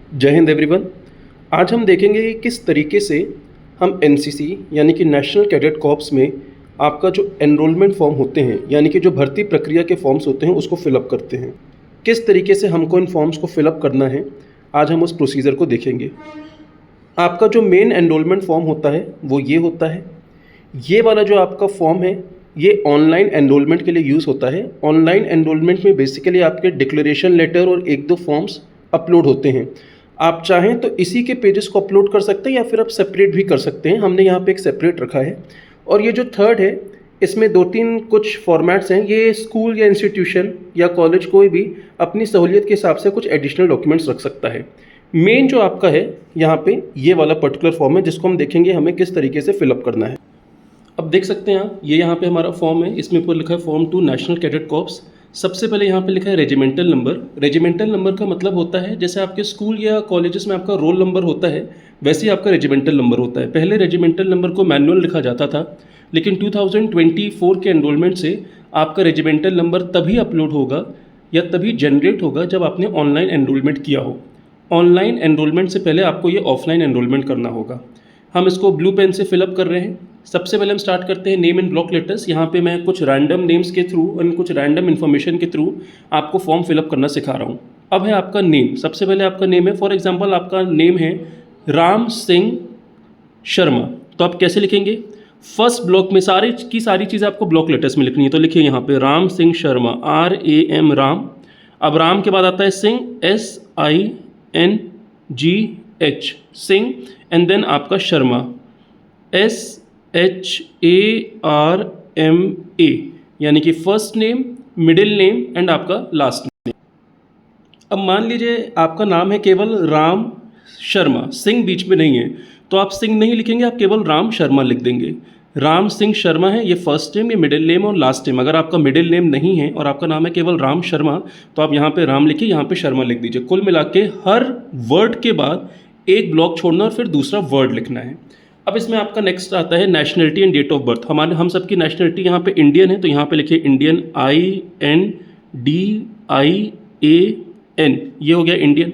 जय हिंद एवरीवन। आज हम देखेंगे कि किस तरीके से हम एनसीसी यानी कि नेशनल कैडेट कॉर्प्स में आपका जो एनरोलमेंट फॉर्म होते हैं यानी कि जो भर्ती प्रक्रिया के फॉर्म्स होते हैं उसको फिलअप करते हैं। किस तरीके से हमको इन फॉर्म्स को फिलअप करना है, आज हम उस प्रोसीजर को देखेंगे। आपका जो मेन एनरोलमेंट फॉर्म होता है वो ये होता है। ये वाला जो आपका फॉर्म है ये ऑनलाइन एनरोलमेंट के लिए यूज़ होता है। ऑनलाइन एनरोलमेंट में बेसिकली आपके डिक्लेरेशन लेटर और एक दो फॉर्म्स अपलोड होते हैं। आप चाहें तो इसी के पेजेस को अपलोड कर सकते हैं या फिर आप सेपरेट भी कर सकते हैं। हमने यहाँ पे एक सेपरेट रखा है। और ये जो थर्ड है इसमें दो तीन कुछ फॉर्मेट्स हैं। ये स्कूल या इंस्टीट्यूशन या कॉलेज कोई भी अपनी सहूलियत के हिसाब से कुछ एडिशनल डॉक्यूमेंट्स रख सकता है। मेन जो आपका है यहाँ पे ये वाला पर्टिकुलर फॉर्म है जिसको हम देखेंगे हमें किस तरीके से फिलअप करना है। अब देख सकते हैं आप, ये यहाँ पे हमारा फॉर्म है। इसमें ऊपर लिखा है फॉर्म 2 नेशनल कैडेट कॉर्प्स। सबसे पहले यहाँ पे लिखा है रेजिमेंटल नंबर। रेजिमेंटल नंबर का मतलब होता है जैसे आपके स्कूल या कॉलेजेस में आपका रोल नंबर होता है वैसे ही आपका रेजिमेंटल नंबर होता है। पहले रेजिमेंटल नंबर को मैनुअल लिखा जाता था, लेकिन 2024 के एनरोलमेंट से आपका रेजिमेंटल नंबर तभी अपलोड होगा या तभी जनरेट होगा जब आपने ऑनलाइन एनरोलमेंट किया हो। ऑनलाइन एनरोलमेंट से पहले आपको ये ऑफलाइन एनरोलमेंट करना होगा। हम इसको ब्लू पेन से फिलअप कर रहे हैं। सबसे पहले हम स्टार्ट करते हैं नेम इन ब्लॉक लेटर्स। यहाँ पे मैं कुछ रैंडम नेम्स के थ्रू और कुछ रैंडम इन्फॉर्मेशन के थ्रू आपको फॉर्म फिलअप करना सिखा रहा हूँ। अब है आपका नेम। सबसे पहले आपका नेम है, फॉर एग्जांपल आपका नेम है राम सिंह शर्मा। तो आप कैसे लिखेंगे? फर्स्ट ब्लॉक में सारी चीज़ें आपको ब्लॉक लेटर्स में लिखनी है। तो लिखिए यहाँ पे राम सिंह शर्मा, RAM राम। अब राम के बाद आता है Singh, SINGH Singh, and then आपका शर्मा, SHARMA, यानी कि first name, middle name and आपका लास्ट नेम। अब मान लीजिए आपका नाम है केवल राम शर्मा, सिंह बीच में नहीं है, तो आप सिंह नहीं लिखेंगे, आप केवल राम शर्मा लिख देंगे। राम सिंह शर्मा है, ये फर्स्ट नेम, ये मिडिल नेम और लास्ट नेम। अगर आपका मिडिल नेम नहीं है और आपका नाम है केवल राम शर्मा तो आप यहाँ पे राम लिखिए, यहाँ पे शर्मा लिख दीजिए। कुल मिला के हर वर्ड के बाद एक ब्लॉक छोड़ना और फिर दूसरा वर्ड लिखना है। अब इसमें आपका नेक्स्ट आता है nationality and date of birth. हम सबकी नेशनलिटी यहाँ पे इंडियन है, तो यहाँ पे लिखिए इंडियन, INDIAN, ये हो गया इंडियन।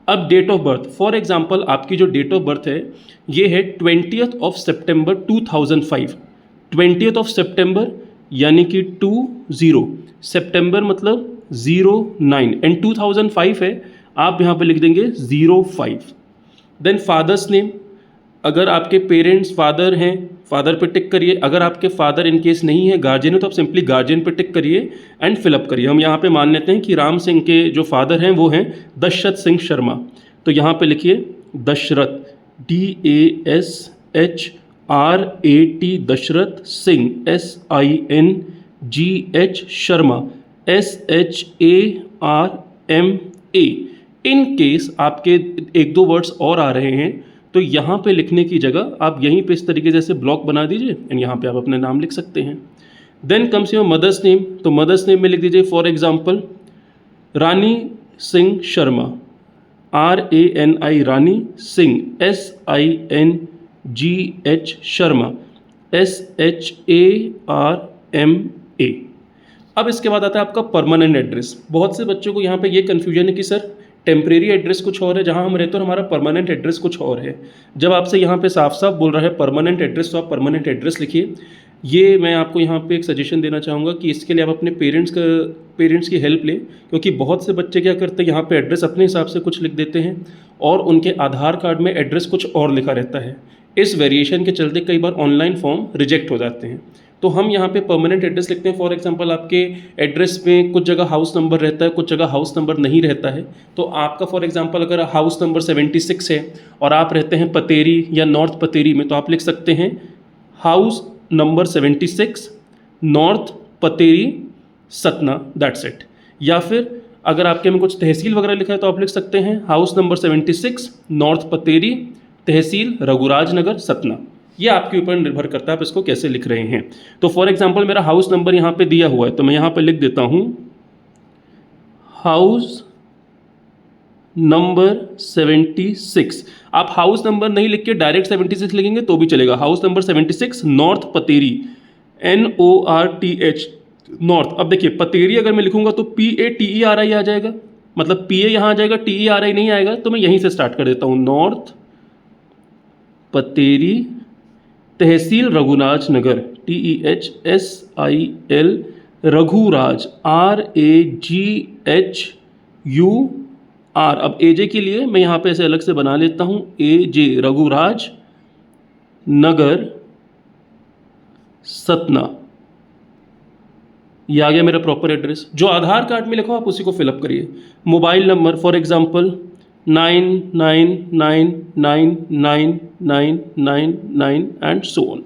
अब date of birth, for example आपकी जो डेट ऑफ बर्थ है ये है 20 सितंबर 2005। 20 सितंबर यानी कि 20, सितंबर मतलब 09 एंड 2005 है, आप यहाँ पे लिख देंगे 05। देन फादर्स नेम, अगर आपके पेरेंट्स फादर हैं, फादर पे टिक करिए। अगर आपके फादर इन केस नहीं है, गार्जियन है, तो आप सिंपली गार्जियन पे टिक करिए एंड फिलअप करिए। हम यहाँ पे मान लेते हैं कि राम सिंह के जो फादर हैं वो हैं दशरथ सिंह शर्मा, तो यहाँ पे लिखिए Dashrath, DASHRAT, Dashrath Singh, SINGH Sharma, SHARMA। In case आपके एक दो वर्ड्स और आ रहे हैं तो यहाँ पे लिखने की जगह आप यहीं पे इस तरीके से ब्लॉक बना दीजिए एंड यहाँ पे आप अपने नाम लिख सकते हैं। Then comes your mother's name, तो मदर्स नेम में लिख दीजिए for example Rani Singh Sharma, RANI Rani, Singh SINGH Sharma, SHARMA। अब इसके बाद आता है आपका परमानेंट एड्रेस। बहुत से बच्चों को यहाँ पे ये कन्फ्यूजन है कि सर टेम्परेरी एड्रेस कुछ और है, जहाँ हम रहते हैं, और हमारा परमानेंट एड्रेस कुछ और है। जब आपसे यहाँ पे साफ साफ बोल रहा है परमानेंट एड्रेस, तो आप परमानेंट एड्रेस लिखिए। ये मैं आपको यहाँ पे एक सजेशन देना चाहूँगा कि इसके लिए आप अपने पेरेंट्स की हेल्प लें, क्योंकि बहुत से बच्चे क्या करते हैं यहाँ पे एड्रेस अपने हिसाब से कुछ लिख देते हैं और उनके आधार कार्ड में एड्रेस कुछ और लिखा रहता है। इस वेरिएशन के चलते कई बार ऑनलाइन फॉर्म रिजेक्ट हो जाते हैं। तो हम यहाँ पे परमानेंट एड्रेस लिखते हैं। फॉर एग्जांपल आपके एड्रेस में कुछ जगह हाउस नंबर रहता है, कुछ जगह हाउस नंबर नहीं रहता है। तो आपका फॉर एग्जांपल अगर हाउस नंबर 76 है और आप रहते हैं पतेरी या नॉर्थ पतेरी में, तो आप लिख सकते हैं house number 76 north Pateri Satna, that's it. या फिर अगर आपके में कुछ तहसील वगैरह लिखा है तो आप लिख सकते हैं हाउस नंबर 76 नॉर्थ पतेरी, तहसील रघुराज नगर, सतना। ये आपके ऊपर निर्भर करता है आप इसको कैसे लिख रहे हैं। तो फॉर एग्जांपल मेरा हाउस नंबर यहाँ पे दिया हुआ है, तो मैं यहाँ पे लिख देता हूँ हाउस नंबर 76। आप हाउस नंबर नहीं लिख के डायरेक्ट 76 लिखेंगे तो भी चलेगा। House number 76 north Pateri, NORTH north. अब देखिए पतेरी अगर मैं लिखूंगा तो PATERI आ जाएगा, मतलब पी ए यहाँ आ जाएगा, टी ई आर आई नहीं आएगा, तो मैं यहीं से स्टार्ट कर देता हूँ। नॉर्थ पतेरी तहसील रघुराज नगर, TEHSIL रघुराज RAGHUR। अब AJ के लिए मैं यहाँ पे ऐसे अलग से बना लेता हूँ, AJ रघुराज नगर सतना। ये आ गया मेरा प्रॉपर एड्रेस। जो आधार कार्ड में लिखो आप उसी को फिलअप करिए। Mobile number for example 99999999 and so on.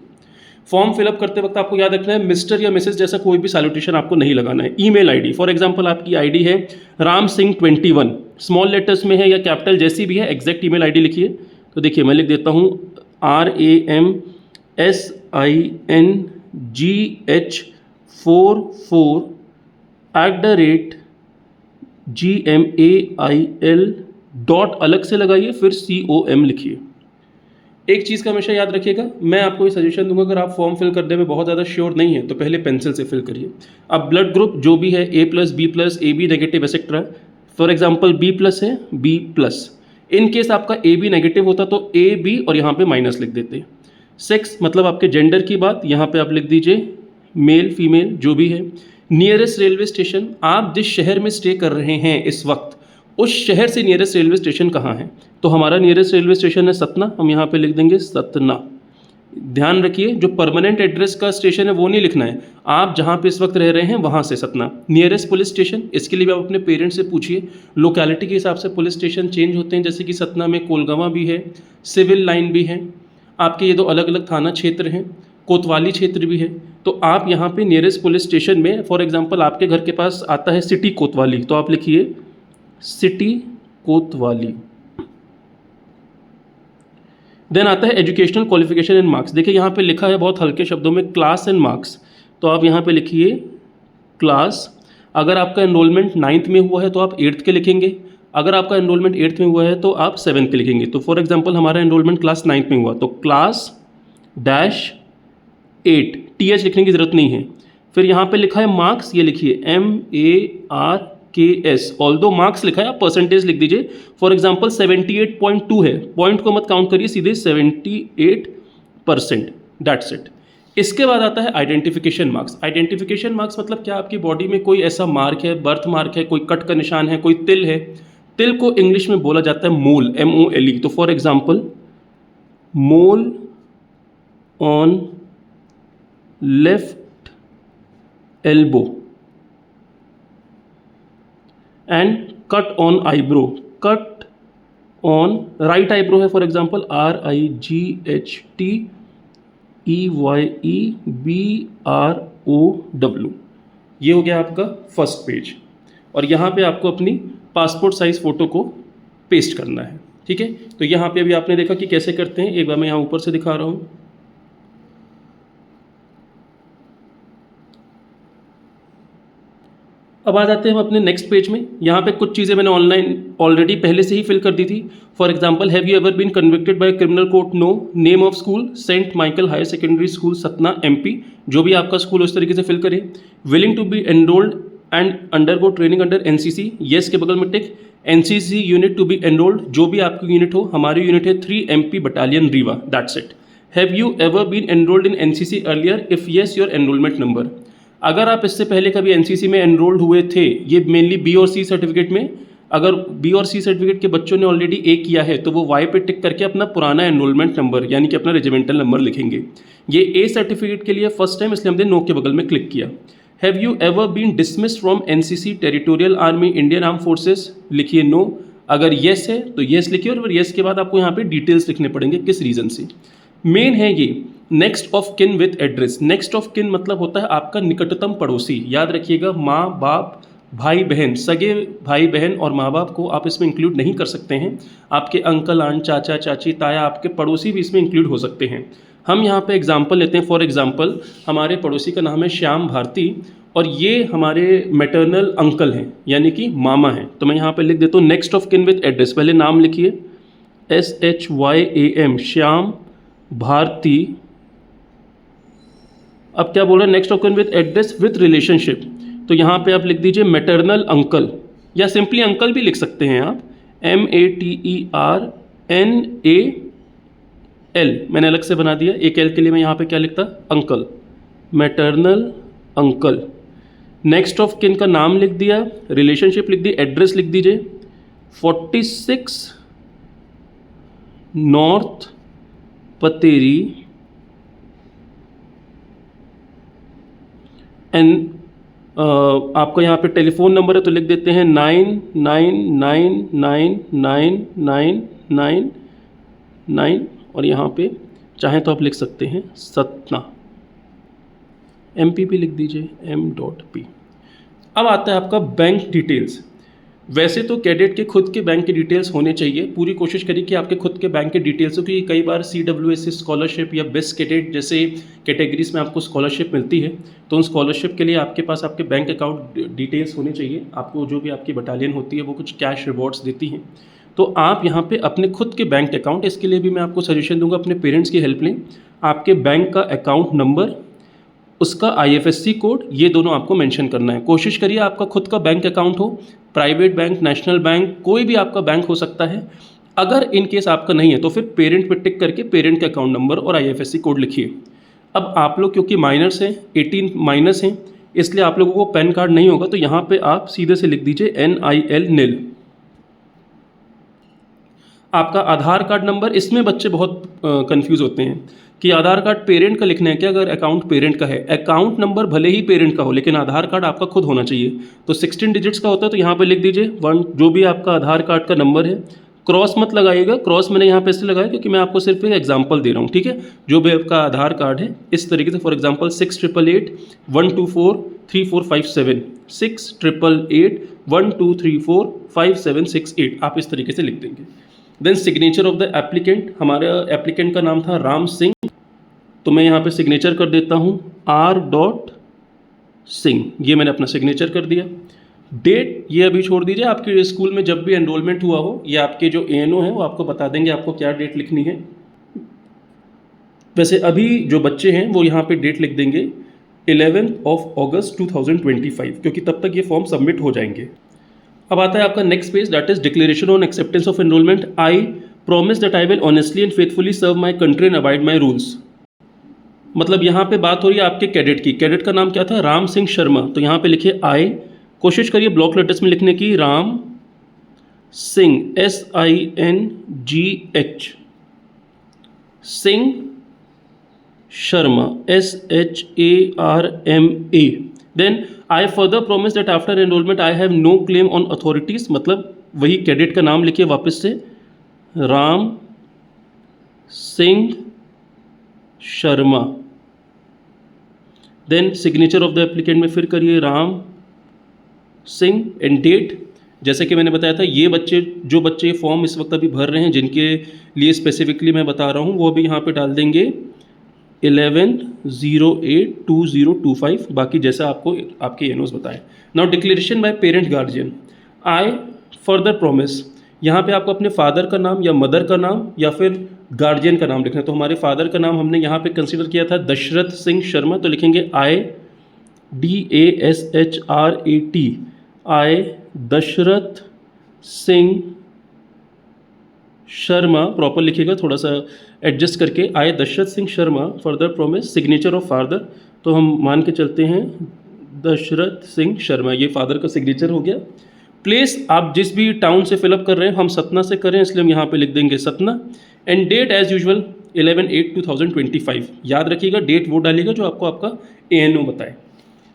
Form fill up करते वक्त आपको याद रखना है मिस्टर या मिसेस जैसा कोई भी सैल्यूटेशन आपको नहीं लगाना है। ईमेल आईडी फॉर एग्जांपल आपकी आईडी है राम सिंह 21, स्मॉल लेटर्स में है या कैपिटल जैसी भी है, एग्जैक्ट ईमेल आईडी लिखिए। तो देखिए मैं लिख देता हूँ RAMSINGH44@gmail डॉट अलग से लगाइए, फिर COM लिखिए। एक चीज़ का हमेशा याद रखिएगा, मैं आपको ये सजेशन दूंगा, अगर आप फॉर्म फिल करने में बहुत ज़्यादा श्योर नहीं है तो पहले पेंसिल से फिल करिए। अब ब्लड ग्रुप जो भी है A+, B+, AB negative etcetera, for example B+ है, B+। इन केस आपका AB नेगेटिव होता तो AB और यहाँ पे माइनस लिख देते। सेक्स मतलब आपके जेंडर की बात, यहाँ पे आप लिख दीजिए मेल फीमेल जो भी है। नियरेस्ट रेलवे स्टेशन, आप जिस शहर में स्टे कर रहे हैं इस वक्त उस शहर से नियरेस्ट रेलवे स्टेशन कहाँ है, तो हमारा नियरेस्ट रेलवे स्टेशन है सतना, हम यहाँ पे लिख देंगे सतना। ध्यान रखिए जो परमानेंट एड्रेस का स्टेशन है वो नहीं लिखना है, आप जहाँ पे इस वक्त रह रहे हैं वहाँ से सतना। नियरेस्ट पुलिस स्टेशन, इसके लिए भी आप अपने पेरेंट्स से पूछिए, लोकेलिटी के हिसाब से पुलिस स्टेशन चेंज होते हैं, जैसे कि सतना में कोलगवा भी है, सिविल लाइन भी है, आपके ये दो अलग अलग थाना क्षेत्र हैं, कोतवाली क्षेत्र भी है। तो आप यहाँ पे नियरेस्ट पुलिस स्टेशन में फॉर एग्जांपल आपके घर के पास आता है सिटी कोतवाली, तो आप लिखिए सिटी कोतवाली। देन आता है एजुकेशनल क्वालिफिकेशन एंड मार्क्स। देखिए यहाँ पे लिखा है बहुत हल्के शब्दों में क्लास एंड मार्क्स, तो आप यहाँ पे लिखिए क्लास। अगर आपका एनरोलमेंट 9th में हुआ है तो आप 8th के लिखेंगे, अगर आपका एनरोलमेंट 8th में हुआ है तो आप 7th के लिखेंगे। तो फॉर एग्जांपल हमारा एनरोलमेंट क्लास 9th में हुआ तो क्लास -8, TH लिखने की ज़रूरत नहीं है। फिर यहाँ पे लिखा है मार्क्स, ये लिखिए MARKS। ऑल्दो मार्क्स लिखा है आप परसेंटेज लिख दीजिए। फॉर एग्जांपल 78.2 है, पॉइंट को मत काउंट करिए, सीधे 78%, दैट्स इट। इसके बाद आता है आइडेंटिफिकेशन मार्क्स। आइडेंटिफिकेशन मार्क्स मतलब क्या, आपकी बॉडी में कोई ऐसा मार्क है, बर्थ मार्क है, कोई कट का निशान है, कोई तिल है। तिल को इंग्लिश में बोला जाता है मोल, MOLE। तो for example mole on left elbow and cut on eyebrow, cut on right eyebrow है फॉर एग्जांपल RIGHTEYEBROW। ये हो गया आपका फर्स्ट पेज, और यहाँ पे आपको अपनी पासपोर्ट साइज फ़ोटो को पेस्ट करना है, ठीक है। तो यहाँ पे अभी आपने देखा कि कैसे करते हैं, एक बार मैं यहाँ ऊपर से दिखा रहा हूँ। अब आ जाते हैं हम अपने नेक्स्ट पेज में। यहाँ पे कुछ चीज़ें मैंने ऑनलाइन ऑलरेडी पहले से ही फिल कर दी थी। For example have you ever been convicted by criminal court, no. Name of school saint Michael higher secondary school Satna MP, जो भी आपका स्कूल उस तरीके से फिल करें। Willing to be enrolled and undergo training under NCC, yes के बगल में tick. NCC unit to be enrolled, जो भी आपकी यूनिट हो, हमारी यूनिट है 3 MP battalion Rewa, that's it. Have you ever been enrolled in NCC earlier, if yes your enrolment number. अगर आप इससे पहले कभी NCC में एनरोल्ड हुए थे, ये मेनली B और C सर्टिफिकेट में, अगर B और C सर्टिफिकेट के बच्चों ने ऑलरेडी A किया है तो वो Y पे टिक करके अपना पुराना एनरोलमेंट नंबर यानी कि अपना रेजिमेंटल नंबर लिखेंगे। ये A सर्टिफिकेट के लिए फर्स्ट टाइम, इसलिए हमने नो के बगल में क्लिक किया। Have you ever been dismissed from NCC territorial army Indian arm forces, लिखिए नो। अगर येस है तो येस लिखिए, और फिर येस के बाद आपको यहाँ पे डिटेल्स लिखने पड़ेंगे किस रीज़न से। मेन है ये next of kin with address. Next of kin मतलब होता है आपका निकटतम पड़ोसी। याद रखिएगा माँ बाप भाई बहन, सगे भाई बहन और माँ बाप को आप इसमें इंक्लूड नहीं कर सकते हैं। आपके अंकल आंट चाचा चाची ताया, आपके पड़ोसी भी इसमें इंक्लूड हो सकते हैं। हम यहाँ पे एग्जाम्पल लेते हैं। फॉर एग्जाम्पल हमारे पड़ोसी का नाम है श्याम भारती, और ये हमारे मैटरनल अंकल हैं यानी कि मामा हैं। तो मैं यहाँ पे लिख देता हूँ next of kin with address. पहले नाम लिखिए SHYAM, श्याम भारती। अब क्या बोल रहे हैं, next of kin with address with relationship, तो यहाँ पे आप लिख दीजिए मैटरनल अंकल, या सिंपली अंकल भी लिख सकते हैं आप, MATERNAL, मैंने अलग से बना दिया। एक एल के लिए मैं यहाँ पे क्या लिखता, uncle, maternal uncle. Next of kin का नाम लिख दिया, रिलेशनशिप लिख दी, एड्रेस लिख दीजिए 46 नॉर्थ पतेरी एंड आपका यहाँ पे टेलीफोन नंबर है तो लिख देते हैं 99999999 और यहाँ पे चाहें तो आप लिख सकते हैं सतना, MPP लिख दीजिए M.P। अब आता है आपका बैंक डिटेल्स। वैसे तो कैडेट के खुद के बैंक के डिटेल्स होने चाहिए, पूरी कोशिश करिए कि आपके खुद के बैंक के डिटेल्स हो, क्योंकि कई बार CWSC स्कॉलरशिप या बेस्ट कैडेट जैसे कैटेगरीज में आपको स्कॉलरशिप मिलती है, तो उन स्कॉलरशिप के लिए आपके पास आपके बैंक अकाउंट डिटेल्स होने चाहिए। आपको जो भी आपकी बटालियन होती है वो कुछ कैश रिवॉर्ड्स देती हैं, तो आप यहाँ पे अपने खुद के बैंक अकाउंट, इसके लिए भी मैं आपको सजेशन दूंगा अपने पेरेंट्स की हेल्प लें। आपके बैंक का अकाउंट नंबर, उसका IFSC कोड, ये दोनों आपको मेंशन करना है। कोशिश करिए आपका खुद का बैंक अकाउंट हो, प्राइवेट बैंक, नेशनल बैंक, कोई भी आपका बैंक हो सकता है। अगर इन केस आपका नहीं है तो फिर पेरेंट पे टिक करके पेरेंट का अकाउंट नंबर और IFSC कोड लिखिए। अब आप लोग क्योंकि माइनर्स हैं, 18 माइनस हैं, इसलिए आप लोगों को पैन कार्ड नहीं होगा, तो यहाँ पे आप सीधे से लिख दीजिए NIL NIL। आपका आधार कार्ड नंबर, इसमें बच्चे बहुत कंफ्यूज होते हैं कि आधार कार्ड पेरेंट का लिखना है क्या, अगर अकाउंट पेरेंट का है। अकाउंट नंबर भले ही पेरेंट का हो लेकिन आधार कार्ड आपका खुद होना चाहिए। तो 16 डिजिट्स का होता है, तो यहाँ पे लिख दीजिए 1, जो भी आपका आधार कार्ड का नंबर है। क्रॉस मत लगाइएगा, क्रॉस मैंने यहाँ पे इसलिए लगाया क्योंकि मैं आपको सिर्फ एक एग्जाम्पल दे रहा हूँ, ठीक है। जो भी आपका आधार कार्ड है इस तरीके से, फॉर एग्जाम्पल 6888124345 6888124345 आप इस तरीके से लिख देंगे। Then signature of the applicant, हमारा एप्लीकेंट का नाम था राम सिंह, तो मैं यहाँ पे सिग्नेचर कर देता हूँ R.सिंह, ये मैंने अपना सिग्नेचर कर दिया। डेट ये अभी छोड़ दीजिए, आपके स्कूल में जब भी एनरोलमेंट हुआ हो या आपके जो ANO है वो आपको बता देंगे आपको क्या डेट लिखनी है। वैसे अभी जो बच्चे हैं वो यहाँ पे डेट लिख देंगे 11 अगस्त 2025, क्योंकि तब तक ये फॉर्म सबमिट हो जाएंगे। अब आता है आपका next page, that is declaration on acceptance of enrolment. I promise that I will honestly and faithfully serve my country and abide my rules. मतलब यहाँ पे बात हो रही है आपके कैडेट की। कैडेट का नाम क्या था, राम सिंह शर्मा, तो यहाँ पे लिखिए आई, कोशिश करिए ब्लॉक लेटर्स में लिखने की, Ram Singh SINGH, Singh Sharma SHARMA। Then I further promise that after enrolment I have no claim on authorities, मतलब वही कैडेट का नाम लिखिए वापस से, Ram Singh Sharma. Then signature of the applicant में फिर करिए राम सिंह एंड डेट। जैसे कि मैंने बताया था, ये बच्चे जो बच्चे फॉर्म इस वक्त अभी भर रहे हैं जिनके लिए स्पेसिफिकली मैं बता रहा हूँ, वो भी यहाँ पे डाल देंगे 11/08/2025, बाकी जैसा आपको आपके एनोस बताएं। Now declaration by parent guardian, I further promise, यहाँ पे आपको अपने फादर का नाम या मदर का नाम या फिर गार्जियन का नाम लिखना है। तो हमारे फादर का नाम हमने यहाँ पे कंसीडर किया था दशरथ सिंह शर्मा, तो लिखेंगे DASHRAT, I Dashrath Singh Sharma, proper लिखिएगा, थोड़ा सा एडजस्ट करके, I Dashrath Singh Sharma further promise. Signature of father, तो हम मान के चलते हैं दशरथ सिंह शर्मा, ये फादर का सिग्नेचर हो गया। प्लेस आप जिस भी टाउन से फिलअप कर रहे हैं, हम सतना से करें इसलिए हम यहाँ पे लिख देंगे Satna. And date as usual 11/8/2025, याद रखिएगा डेट वो डालिएगा जो आपको आपका ANO बताए।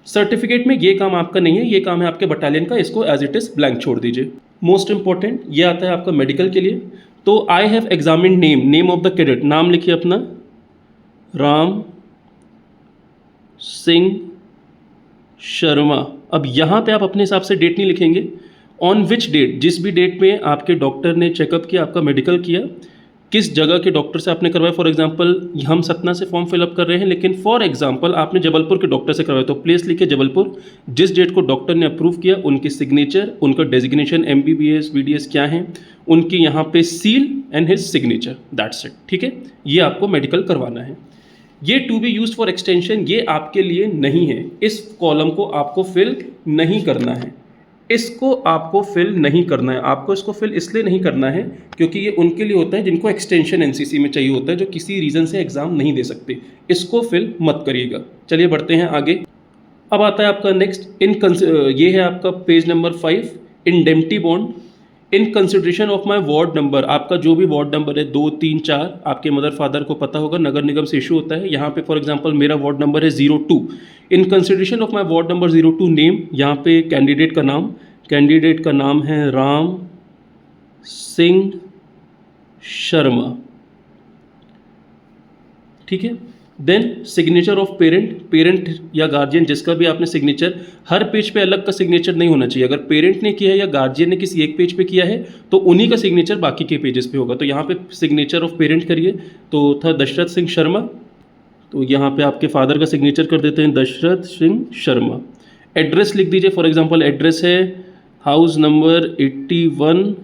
सर्टिफिकेट में ये काम आपका नहीं है, ये काम है आपके बटालियन का, इसको एज इट इज़ ब्लैंक छोड़ दीजिए। मोस्ट इंपॉर्टेंट ये आता है आपका मेडिकल के लिए, तो I have examine name of the cadet, नाम लिखिए अपना राम सिंह शर्मा। अब यहाँ पे आप अपने हिसाब से डेट नहीं लिखेंगे, ऑन विच डेट, जिस भी डेट में आपके डॉक्टर ने चेकअप किया, आपका मेडिकल किया, किस जगह के डॉक्टर से आपने करवाया। फॉर एग्जांपल हम सतना से फॉर्म फिलअप कर रहे हैं, लेकिन फॉर एग्जांपल आपने जबलपुर के डॉक्टर से करवाया, तो प्लेस लिखिए जबलपुर। जिस डेट को डॉक्टर ने अप्रूव किया, उनकी सिग्नेचर, उनका डेजिग्नेशन MBBS BDS क्या है, उनकी यहाँ पे seal and his signature, that's it, ठीक है। ये आपको मेडिकल करवाना है। ये to be used for extension, ये आपके लिए नहीं है, इस कॉलम को आपको फिल नहीं करना है। इसको आपको फिल नहीं करना है। आपको इसको फिल इसलिए नहीं करना है क्योंकि ये उनके लिए होता है जिनको एक्सटेंशन एनसीसी में चाहिए होता है, जो किसी रीज़न से एग्ज़ाम नहीं दे सकते। इसको फिल मत करिएगा। चलिए बढ़ते हैं आगे। अब आता है आपका नेक्स्ट ये है आपका page number 5, indemnity bond. In consideration of my ward number, आपका जो भी वार्ड नंबर है 2, 3, 4, आपके मदर फादर को पता होगा, नगर निगम से इशू होता है। यहाँ पे फॉर एग्जांपल मेरा वार्ड नंबर है 02। In consideration of my ward number 02 name, यहाँ पे कैंडिडेट का नाम है राम सिंह शर्मा, ठीक है। देन सिग्नेचर ऑफ पेरेंट या गार्जियन, जिसका भी आपने सिग्नेचर, हर पेज पे अलग का सिग्नेचर नहीं होना चाहिए। अगर पेरेंट ने किया है या गार्जियन ने किसी एक पेज पे किया है तो उन्हीं का सिग्नेचर बाकी के पेजेस पे होगा। तो यहाँ पे सिग्नेचर ऑफ पेरेंट करिए, तो था दशरथ सिंह शर्मा, तो यहाँ पे आपके फादर का सिग्नेचर कर देते हैं दशरथ सिंह शर्मा। एड्रेस लिख दीजिए, फॉर एग्जाम्पल एड्रेस है हाउस नंबर 81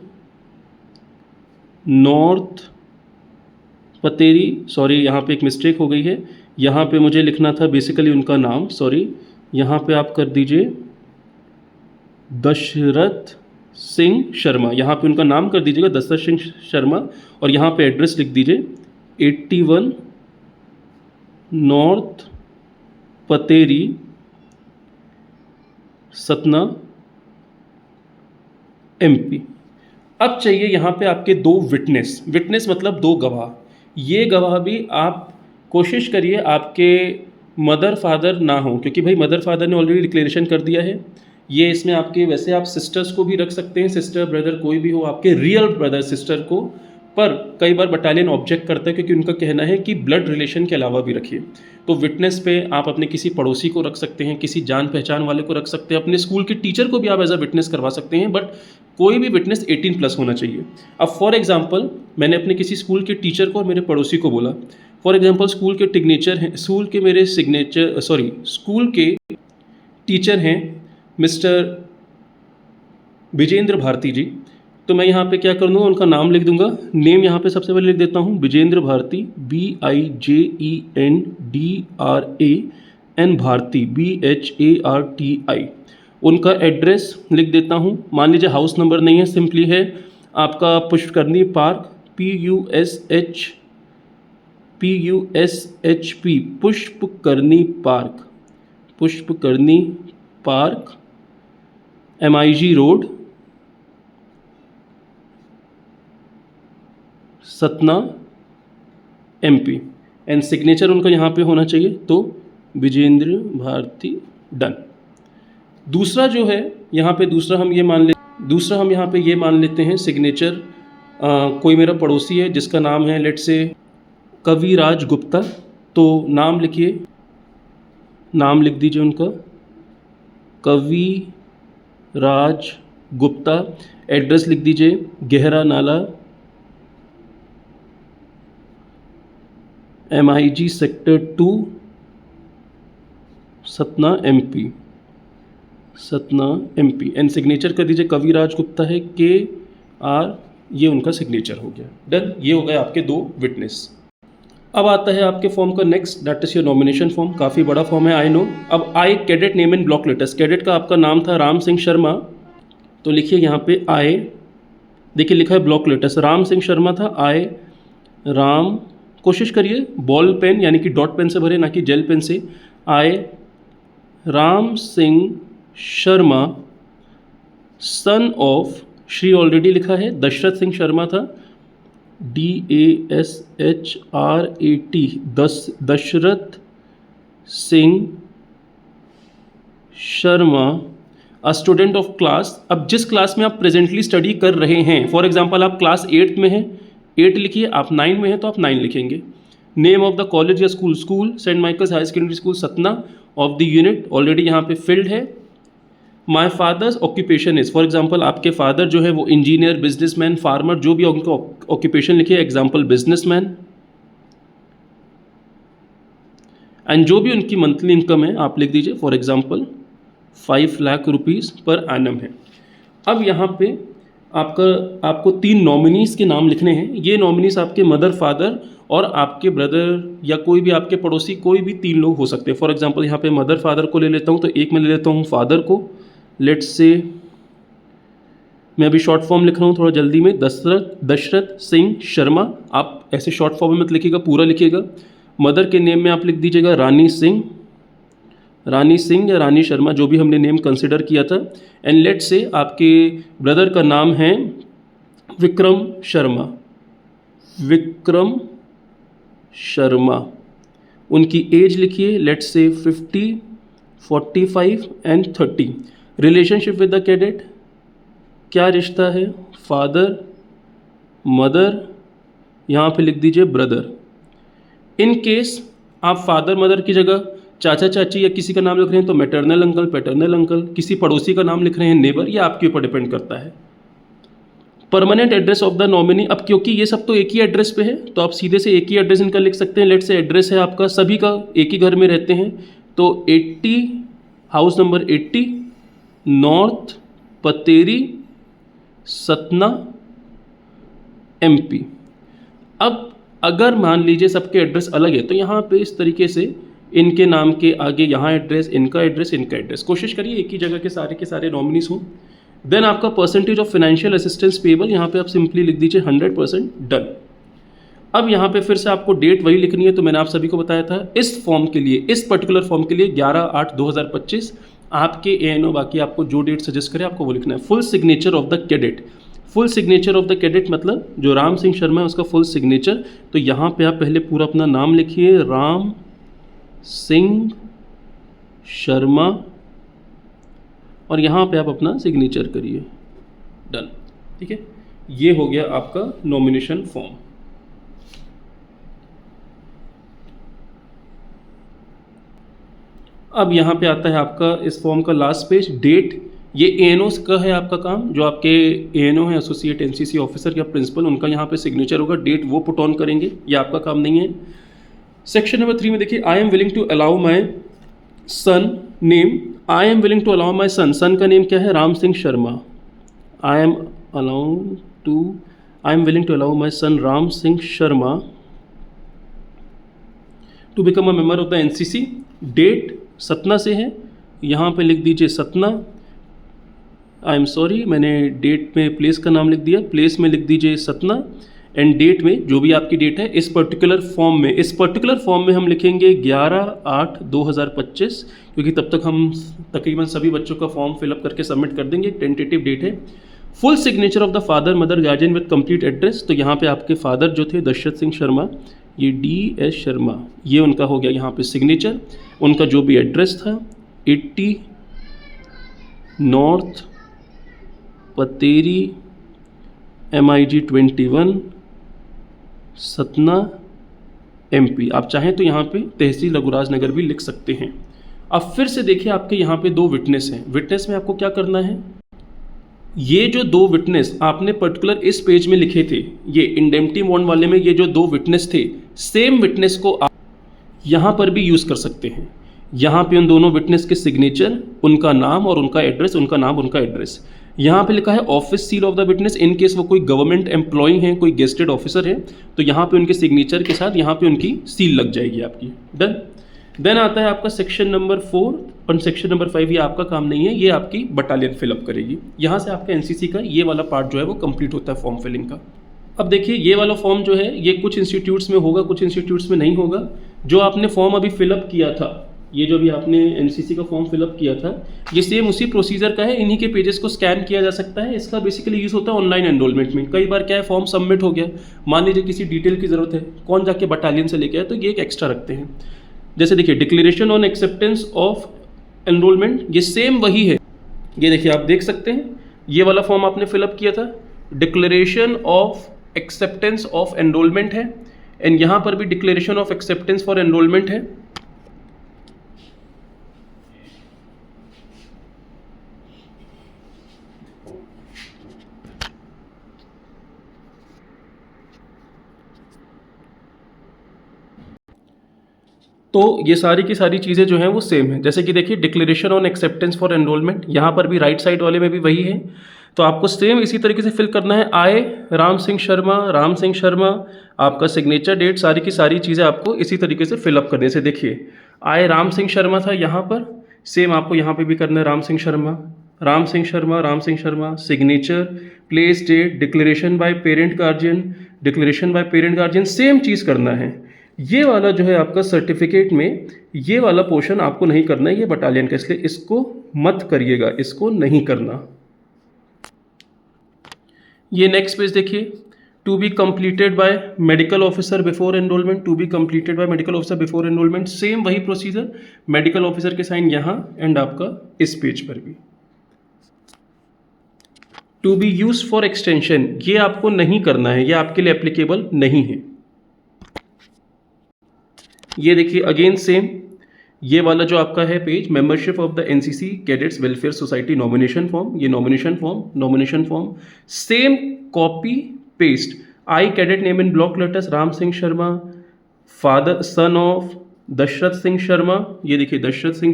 नॉर्थ पतेरी, सॉरी यहाँ पे एक मिस्टेक हो गई है, यहाँ पे मुझे लिखना था बेसिकली उनका नाम, सॉरी, यहाँ पे आप कर दीजिए दशरथ सिंह शर्मा, यहाँ पे उनका नाम कर दीजिएगा दशरथ सिंह शर्मा, और यहाँ पे एड्रेस लिख दीजिए 81 नॉर्थ पतेरी, सतना, एमपी। अब चाहिए यहाँ पे आपके दो विटनेस मतलब दो गवाह। ये गवाह भी आप कोशिश करिए आपके मदर फादर ना हो, क्योंकि भाई मदर फादर ने ऑलरेडी डिक्लेरेशन कर दिया है। ये इसमें आपके, वैसे आप सिस्टर्स को भी रख सकते हैं, सिस्टर ब्रदर कोई भी हो, आपके रियल ब्रदर सिस्टर को, पर कई बार बटालियन ऑब्जेक्ट करता है क्योंकि उनका कहना है कि ब्लड रिलेशन के अलावा भी रखिए। तो विटनेस पे आप अपने किसी पड़ोसी को रख सकते हैं, किसी जान पहचान वाले को रख सकते हैं, अपने स्कूल के टीचर को भी आप एज अ विटनेस करवा सकते हैं, बट कोई भी विटनेस 18+ होना चाहिए। अब फॉर एग्जांपल मैंने अपने किसी स्कूल के टीचर को और मेरे पड़ोसी को बोला, फॉर एग्जांपल स्कूल के स्कूल के टीचर हैं मिस्टर विजेंद्र भारती जी, तो मैं यहाँ पे क्या कर दूँगा, उनका नाम लिख दूंगा। नेम यहाँ पे सबसे पहले लिख देता हूँ विजेंद्र भारती, BIJENDRAN भारती, BHARTI। उनका एड्रेस लिख देता हूँ, मान लीजिए हाउस नंबर नहीं है, सिंपली है आपका Pushpkarni park, PUSHP Pushpkarni park, MIG road, Satna, MP, and signature उनका यहाँ पे होना चाहिए, तो विजेंद्र भारती, डन। दूसरा जो है यहाँ पे दूसरा हम यहाँ पे ये मान लेते हैं सिग्नेचर, कोई मेरा पड़ोसी है जिसका नाम है लेट से कविराज गुप्ता, तो नाम लिखिए, नाम लिख दीजिए उनका कविराज गुप्ता। एड्रेस लिख दीजिए गहरा नाला, MIG sector 2, Satna, MP, and signature कर दीजिए कविराज गुप्ता है, KR, ये उनका सिग्नेचर हो गया, डन। ये हो गए आपके दो विटनेस। अब आता है आपके फॉर्म का next, that is your nomination form. काफ़ी बड़ा फॉर्म है, आई नो। अब I cadet name in block letters, cadet का आपका नाम था राम सिंह शर्मा, तो लिखिए यहाँ पे आई, देखिए लिखा है ब्लॉक लेटर्स, राम सिंह शर्मा था, आई राम, कोशिश करिए बॉल पेन यानी कि डॉट पेन से भरे, ना कि जेल पेन से। I Ram Singh Sharma son of, Shri already लिखा है, दशरथ सिंह शर्मा था, DASHRAT, Dashrath Singh Sharma, a student of class. अब जिस क्लास में आप प्रेजेंटली स्टडी कर रहे हैं, फॉर एग्जांपल आप क्लास 8 में हैं, 8 लिखिए, आप 9 में हैं तो आप 9 लिखेंगे। नेम ऑफ द कॉलेज या school saint Michael's high secondary school Satna, of the unit already यहाँ पे फील्ड है। My father's occupation is, for example आपके फादर जो है वो इंजीनियर, बिजनेसमैन, फार्मर, जो भी उनका ऑक्यूपेशन लिखिए, एग्जाम्पल बिजनेसमैन। एंड जो भी उनकी मंथली इनकम है आप लिख दीजिए, for example 5 lakh rupees per annum है। अब यहाँ पे आपको 3 नॉमिनीज़ के नाम लिखने हैं। ये नॉमिनीज़ आपके मदर, फादर और आपके ब्रदर या कोई भी आपके पड़ोसी, कोई भी 3 लोग हो सकते हैं। फॉर एग्जांपल यहाँ पे मदर फादर को ले लेता हूँ, तो एक मैं ले लेता हूँ फादर को, लेट्स से मैं अभी शॉर्ट फॉर्म लिख रहा हूँ थोड़ा जल्दी में, दशरथ सिंह शर्मा। आप ऐसे शॉर्ट फॉर्म में मत लिखिएगा, पूरा लिखिएगा। मदर के नेम में आप लिख दीजिएगा रानी सिंह या रानी शर्मा, जो भी हमने नेम कंसिडर किया था। एंड लेट्स से आपके ब्रदर का नाम है विक्रम शर्मा। उनकी एज लिखिए, let's say 50, 45 and 30। Relationship with the cadet, क्या रिश्ता है? फादर मदर, यहाँ पे लिख दीजिए ब्रदर। इन केस आप फादर मदर की जगह चाचा चाची या किसी का नाम लिख रहे हैं तो मैटरनल अंकल पैटर्नल अंकल, किसी पड़ोसी का नाम लिख रहे हैं नेबर, ये आपके ऊपर डिपेंड करता है। Permanent address of the nominee, अब क्योंकि ये सब तो एक ही एड्रेस पे है तो आप सीधे से एक ही एड्रेस इनका लिख सकते हैं। लेट से एड्रेस है आपका, सभी का एक ही घर में रहते हैं तो 80 house number 80 north Pateri Satna MP। अब अगर मान लीजिए सबके एड्रेस अलग है तो यहाँ पे इस तरीके से इनके नाम के आगे यहाँ एड्रेस, इनका एड्रेस। कोशिश करिए एक ही जगह के सारे नॉमिनीज हों। देन आपका percentage of financial assistance payable, यहाँ पे आप सिंपली लिख दीजिए 100%, डन। अब यहाँ पे फिर से आपको डेट वही लिखनी है, तो मैंने आप सभी को बताया था इस फॉर्म के लिए, इस पर्टिकुलर फॉर्म के लिए 11/8/2025 आपके ANO, बाकी आपको जो डेट सजेस्ट करे आपको वो लिखना है। Full signature of the cadet, full signature of the cadet मतलब जो राम सिंह शर्मा है उसका फुल सिग्नेचर। तो यहाँ पे आप पहले पूरा अपना नाम लिखिए, राम सिंह शर्मा, और यहाँ पे आप अपना सिग्नेचर करिए, डन। ठीक है, ये हो गया आपका नॉमिनेशन फॉर्म। अब यहाँ पे आता है आपका इस फॉर्म का लास्ट पेज, डेट। ये ANO का है आपका काम, जो आपके ANO है एसोसिएट NCC ऑफिसर या प्रिंसिपल, उनका यहाँ पे सिग्नेचर होगा, डेट वो पुट ऑन करेंगे, ये आपका काम नहीं है। सेक्शन नंबर 3 में देखिए, I am willing to allow my son name, I am willing to allow my son का नेम क्या है? Ram Singh Sharma. I am willing to allow my son Ram Singh Sharma to become a member of the NCC। Date Satna से है, यहाँ पे लिख दीजिए Satna. I am sorry, मैंने डेट में प्लेस का नाम लिख दिया, प्लेस में लिख दीजिए सतना। एंड डेट में जो भी आपकी डेट है इस पर्टिकुलर फॉर्म में हम लिखेंगे 11/8/2025, क्योंकि तब तक हम तकरीबन सभी बच्चों का फॉर्म फिलअप करके सबमिट कर देंगे। टेंटेटिव डेट है। Full signature of the father mother guardian with complete address, तो यहाँ पे आपके फादर जो थे दशरथ सिंह शर्मा, ये DS शर्मा, ये उनका हो गया यहाँ पे सिग्नेचर। उनका जो भी एड्रेस था 80 नॉर्थ पतेरी MIG 21 सतना MP। आप चाहें तो यहाँ पे तहसील रघुराज नगर भी लिख सकते हैं। अब फिर से देखिए आपके यहाँ पे 2 विटनेस हैं। विटनेस में आपको क्या करना है, ये जो 2 विटनेस आपने पर्टिकुलर इस पेज में लिखे थे, ये इंडेम्निटी बॉन्ड वाले में ये जो 2 विटनेस थे, सेम विटनेस को आप यहाँ पर भी यूज़ कर सकते हैं। यहाँ पे उन दोनों विटनेस के सिग्नेचर, उनका नाम और उनका एड्रेस, उनका नाम उनका एड्रेस। यहाँ पे लिखा है office seal of the witness, in case वो कोई गवर्नमेंट एम्प्लॉय हैं, कोई गेस्टेड ऑफिसर है, तो यहाँ पे उनके सिग्नेचर के साथ यहाँ पे उनकी सील लग जाएगी आपकी, डन। देन आता है आपका सेक्शन नंबर 4 और सेक्शन नंबर 5, ये आपका काम नहीं है, ये आपकी बटालियन फिलअप करेगी। यहाँ से आपका NCC का ये वाला पार्ट जो है वो कंप्लीट होता है फॉर्म फिलिंग का। अब देखिए ये वाला फॉर्म जो है ये कुछ इंस्टीट्यूट्स में होगा, कुछ इंस्टीट्यूट्स में नहीं होगा। जो आपने फॉर्म अभी फिलअप किया था, ये जो भी आपने NCC का फॉर्म फिलअप किया था, ये सेम उसी प्रोसीजर का है। इन्हीं के पेजेस को स्कैन किया जा सकता है। इसका बेसिकली यूज़ होता है ऑनलाइन एनरोलमेंट में। कई बार क्या है, फॉर्म सबमिट हो गया, मान लीजिए किसी डिटेल की ज़रूरत है, कौन जाके बटालियन से लेके आए, तो ये एक एक्स्ट्रा रखते हैं। जैसे देखिए declaration on acceptance of enrolment, ये सेम वही है। ये देखिए आप देख सकते हैं, ये वाला फॉर्म आपने फिलअप किया था, declaration of acceptance of enrolment है, एंड यहाँ पर भी declaration of acceptance for enrolment है। तो ये सारी की सारी चीज़ें जो हैं वो सेम है। जैसे कि देखिए declaration on acceptance for enrolment, यहाँ पर भी राइट साइड वाले में भी वही है, तो आपको सेम इसी तरीके से फिल करना है। आए राम सिंह शर्मा, आपका सिग्नेचर, डेट, सारी की सारी चीज़ें आपको इसी तरीके से फिलअप करने से। देखिए आए राम सिंह शर्मा था यहाँ पर, सेम आपको यहाँ पे भी करना है Ram Singh Sharma. Ram Singh Sharma, signature, place, date, declaration by parent guardian, same चीज़ करना है। ये वाला जो है आपका सर्टिफिकेट में, ये वाला पोर्शन आपको नहीं करना है, ये बटालियन का, इसलिए इसको मत करिएगा, इसको नहीं करना। ये नेक्स्ट पेज देखिए, to be completed by medical officer before enrolment, to be completed by medical officer before enrolment, same वही प्रोसीजर, मेडिकल ऑफिसर के साइन यहाँ एंड आपका इस पेज पर भी। To be use for extension, ये आपको नहीं करना है, ये आपके लिए एप्लीकेबल नहीं है। ये देखिए अगेन सेम, ये वाला जो आपका है page, membership of the NCC cadets welfare society nomination form, ये nomination form, same copy paste. I cadet name in block letters, Ram Singh Sharma, father son of Dashrath Singh Sharma, ये देखिए Dashrath Singh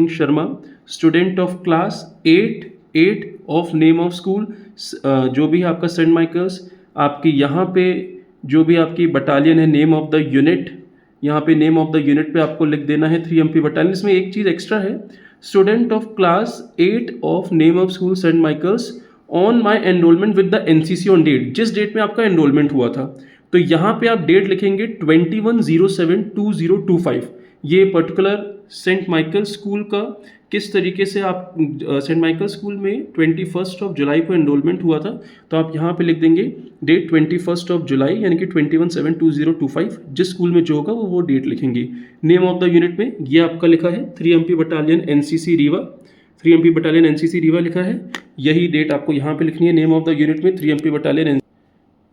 Sharma, student of class 8 of name of school, जो भी आपका Saint Michaels, आपकी यहाँ पे जो भी आपकी बटालियन है, नेम ऑफ द यूनिट, यहाँ पे नेम ऑफ द यूनिट पे आपको लिख देना है 3 MP बटालियन। इसमें एक चीज़ एक्स्ट्रा है, student of class 8 of name of school saint Michael's on my enrolment with the NCC on date, जिस डेट में आपका एनरोलमेंट हुआ था, तो यहाँ पे आप डेट लिखेंगे 21/07/2025। ये पर्टिकुलर सेंट माइकल स्कूल का किस तरीके से आप सेंट माइकल स्कूल में 21 जुलाई को एनरोलमेंट हुआ था, तो आप यहाँ पे लिख देंगे डेट 21 जुलाई, यानी कि 21/7/2025, जिस स्कूल में जो होगा वो डेट लिखेंगे। नेम ऑफ द यूनिट में ये आपका लिखा है 3 MP battalion NCC Rewa, 3 MP battalion NCC Rewa लिखा है, यही डेट आपको यहाँ पे लिखनी है। नेम ऑफ द यूनिट में 3 MP battalion,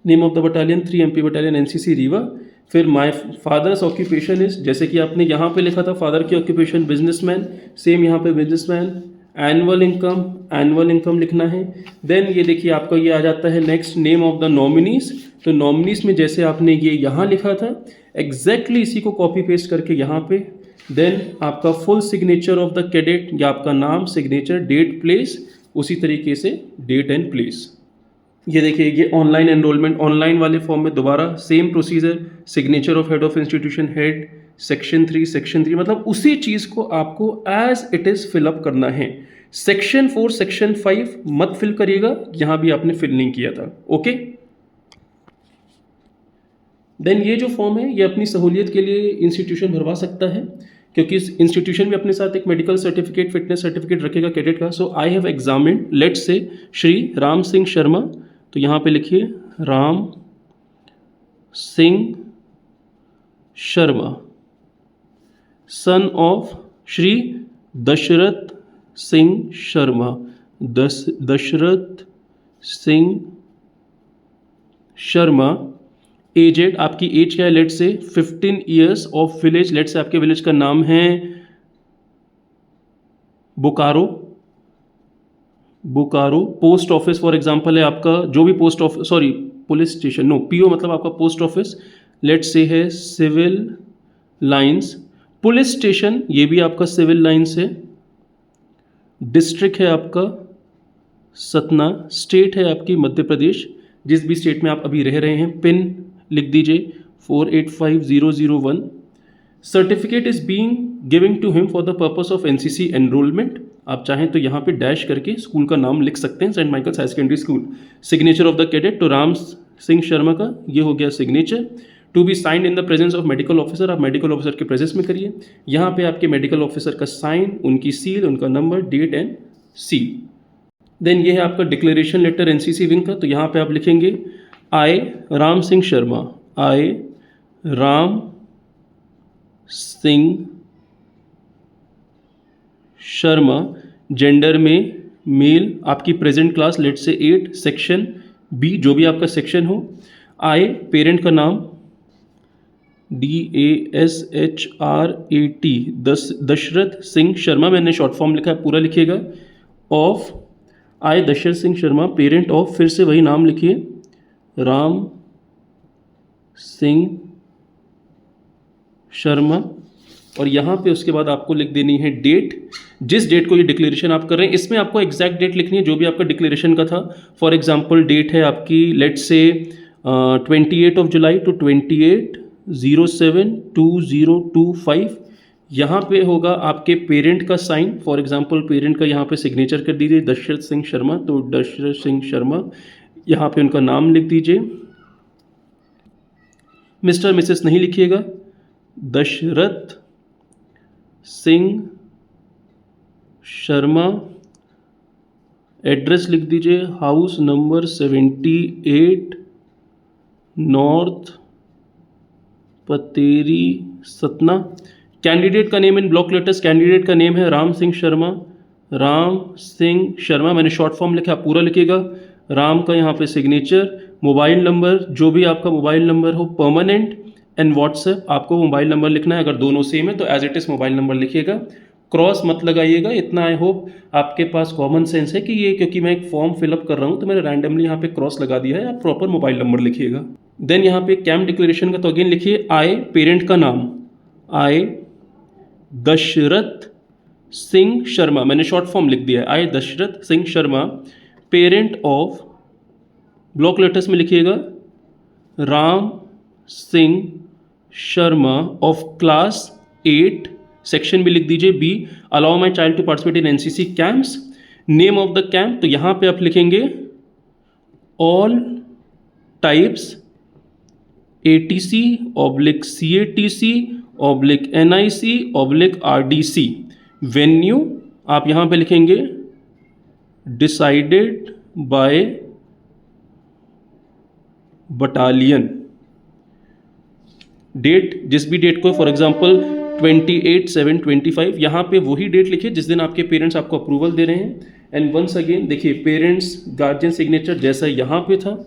name of the battalion 3 MP battalion NCC Rewa. फिर माय फादर्स ऑक्यूपेशन इज, जैसे कि आपने यहाँ पे लिखा था फादर की ऑक्यूपेशन बिजनेसमैन, सेम यहाँ पे बिजनेसमैन। एनुअल इनकम लिखना है। देन ये देखिए आपका ये आ जाता है next, name of the nominees, तो नॉमिनीज में जैसे आपने ये यहाँ लिखा था एग्जैक्टली इसी को कॉपी पेस्ट करके यहाँ पे। देन आपका full signature of the cadet, या आपका नाम, सिग्नेचर, डेट, प्लेस, उसी तरीके से डेट एंड प्लेस। ये देखिए ये ऑनलाइन एनरोलमेंट, ऑनलाइन वाले फॉर्म में दोबारा same procedure, signature of head of institution, head, section 3, मतलब उसी चीज़ को आपको एज इट इज़ फिलअप करना है। सेक्शन 4, सेक्शन 5 मत फिल करिएगा, यहाँ भी आपने फिल नहीं किया था। ओके, देन ये जो फॉर्म है ये अपनी सहूलियत के लिए इंस्टीट्यूशन भरवा सकता है, क्योंकि इस इंस्टीट्यूशन भी अपने साथ एक मेडिकल सर्टिफिकेट, फिटनेस सर्टिफिकेट रखेगा कैडेट का। So I have examined, let's say Shri Ram Singh Sharma, तो यहाँ पे लिखिए Ram Singh Sharma, son of Shri Dashrath Singh Sharma, Dashrath Singh Sharma. Aged, आपकी एज क्या है, लेट से 15 ईयर्स ऑफ विलेज, लेट से आपके विलेज का नाम है Bokaro, post office for example है आपका, जो भी post office, sorry police station, no PO मतलब आपका पोस्ट ऑफिस, लेट से है सिविल लाइंस। पुलिस स्टेशन ये भी आपका सिविल लाइंस है। डिस्ट्रिक्ट है आपका सतना, स्टेट है आपकी मध्य प्रदेश, जिस भी स्टेट में आप अभी रह रहे हैं। पिन लिख दीजिए 485001। Certificate is being giving to him for the purpose of NCC enrolment, आप चाहें तो यहाँ पे डैश करके स्कूल का नाम लिख सकते हैं, saint Michael's high secondary school. Signature of the cadet, तो राम सिंह शर्मा का ये हो गया signature. To be signed in the presence of medical officer, आप मेडिकल ऑफिसर के प्रेजेंस में करिए। यहाँ पे आपके मेडिकल ऑफिसर का साइन, उनकी सील, उनका number, date and seal. Then ये है आपका डिक्लेरेशन लेटर एनसीसी विंग का, तो यहाँ पे आप लिखेंगे आई राम सिंह शर्मा, आई राम सिंह शर्मा, जेंडर में मेल, आपकी प्रेजेंट क्लास लेट से 8, सेक्शन बी, जो भी आपका सेक्शन हो। आई पेरेंट का नाम DASHRAT, दशरथ सिंह शर्मा, मैंने शॉर्ट फॉर्म लिखा है, पूरा लिखिएगा। Of I Dashrath Singh Sharma, parent of, फिर से वही नाम लिखिए, राम सिंह शर्मा, और यहाँ पे उसके बाद आपको लिख देनी है डेट, जिस डेट को ये डिक्लेरेशन आप कर रहे हैं, इसमें आपको एग्जैक्ट डेट लिखनी है जो भी आपका डिक्लेरेशन का था। फॉर एग्जांपल डेट है आपकी लेट से 28 जुलाई टू 28/07/2025, यहाँ पे होगा आपके पेरेंट का साइन, फॉर एग्जांपल पेरेंट का यहाँ पे सिग्नेचर कर दीजिए दशरथ सिंह शर्मा, तो दशरथ सिंह शर्मा यहाँ पे उनका नाम लिख दीजिए। मिस्टर मिसेस नहीं लिखिएगा, दशरथ सिंह शर्मा। एड्रेस लिख दीजिए house number 78 north Pateri Satna. Candidate का name in block letters, candidate का नेम है राम सिंह शर्मा, राम सिंह शर्मा, मैंने शॉर्ट फॉर्म लिखा, आप पूरा लिखिएगा। राम का यहाँ पे सिग्नेचर, मोबाइल नंबर जो भी आपका मोबाइल नंबर हो परमानेंट, एंड व्हाट्सएप आपको मोबाइल नंबर लिखना है, अगर दोनों सेम है तो as it is mobile number लिखिएगा, क्रॉस मत लगाइएगा। इतना आई होप आपके पास कॉमन सेंस है कि ये क्योंकि मैं एक फॉर्म फिलअप कर रहा हूँ तो मैंने रैंडमली यहाँ पे क्रॉस लगा दिया है, आप प्रॉपर मोबाइल नंबर लिखिएगा। देन यहाँ पे कैंप डिक्लेरेशन का तो अगेन लिखिए आई पेरेंट का नाम, आई दशरथ सिंह शर्मा, मैंने शॉर्ट फॉर्म लिख दिया है I Dashrath Singh Sharma, parent of, block letters में लिखिएगा Ram Singh Sharma of class 8, section भी लिख दीजिए B, allow my child to participate in NCC camps. Name of the camp, तो यहाँ पे आप लिखेंगे all types ATC oblique CATC oblique NIC oblique RDC। Venue आप यहाँ पे लिखेंगे डिसाइडेड बाय बटालियन। डेट, जिस भी डेट को, फॉर एग्जांपल 28/7/25, यहाँ पे वही डेट लिखिए जिस दिन आपके पेरेंट्स आपको अप्रूवल दे रहे हैं। एंड वंस अगेन देखिए पेरेंट्स गार्जियन सिग्नेचर जैसा यहाँ पे था,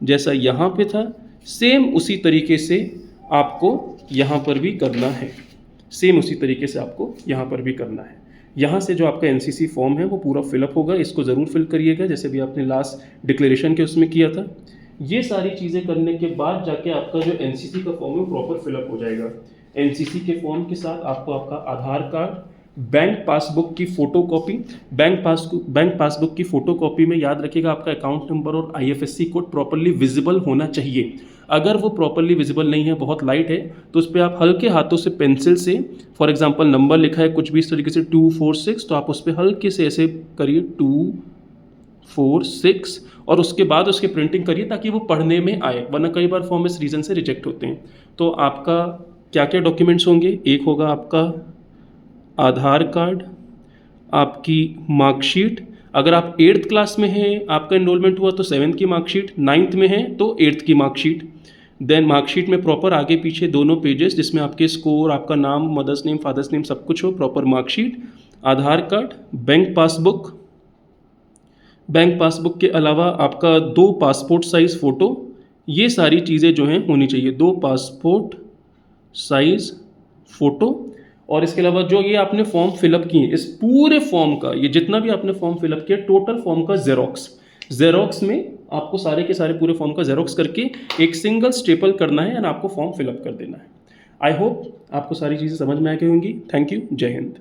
जैसा यहाँ पे था, सेम उसी तरीके से आपको यहाँ पर भी करना है, सेम उसी तरीके से आपको यहाँ पर भी करना है। यहाँ से जो आपका एनसीसी फॉर्म है वो पूरा फिलअप होगा, इसको ज़रूर फिल करिएगा जैसे भी आपने लास्ट डिक्लेरेशन के उसमें किया था। ये सारी चीज़ें करने के बाद जाके आपका जो एनसीसी का फॉर्म है वो प्रॉपर फिलअप हो जाएगा। एनसीसी के फॉर्म के साथ आपको आपका आधार कार्ड, बैंक पासबुक की फ़ोटोकॉपी, बैंक पासबुक की फ़ोटोकॉपी में याद रखिएगा आपका अकाउंट नंबर और IFSC कोड प्रॉपरली विजिबल होना चाहिए। अगर वो प्रॉपरली विजिबल नहीं है, बहुत लाइट है, तो उस पर आप हल्के हाथों से पेंसिल से, फॉर एग्जांपल नंबर लिखा है कुछ भी इस तरीके से 246, तो आप उस पर हल्के से ऐसे करिए 246 और उसके बाद उसकी प्रिंटिंग करिए ताकि वो पढ़ने में आए, वरना कई बार फॉर्म इस रीज़न से रिजेक्ट होते हैं। तो आपका क्या क्या डॉक्यूमेंट्स होंगे, एक होगा आपका आधार कार्ड, आपकी मार्कशीट, अगर आप 8th क्लास में हैं, आपका एनरोलमेंट हुआ तो 7th की मार्कशीट, 9th में है तो 8th की मार्कशीट। देन मार्कशीट में प्रॉपर आगे पीछे दोनों पेजेस जिसमें आपके स्कोर, आपका नाम, मदर्स नेम, फादर्स नेम सब कुछ हो, proper marksheet, Aadhaar card, bank passbook, bank passbook के अलावा आपका 2 पासपोर्ट साइज़ फ़ोटो, ये सारी चीज़ें जो हैं होनी चाहिए, 2 पासपोर्ट साइज़ फ़ोटो। और इसके अलावा जो ये आपने फॉर्म फिलअप किए, इस पूरे फॉर्म का, ये जितना भी आपने फॉर्म फिलअप किया, टोटल फॉर्म का जेरोक्स में आपको सारे के सारे पूरे फॉर्म का जेरोक्स करके एक सिंगल स्टेपल करना है एंड आपको फॉर्म फिलअप कर देना है। आई होप आपको सारी चीज़ें समझ में आ गई होंगी। थैंक यू, जय हिंद।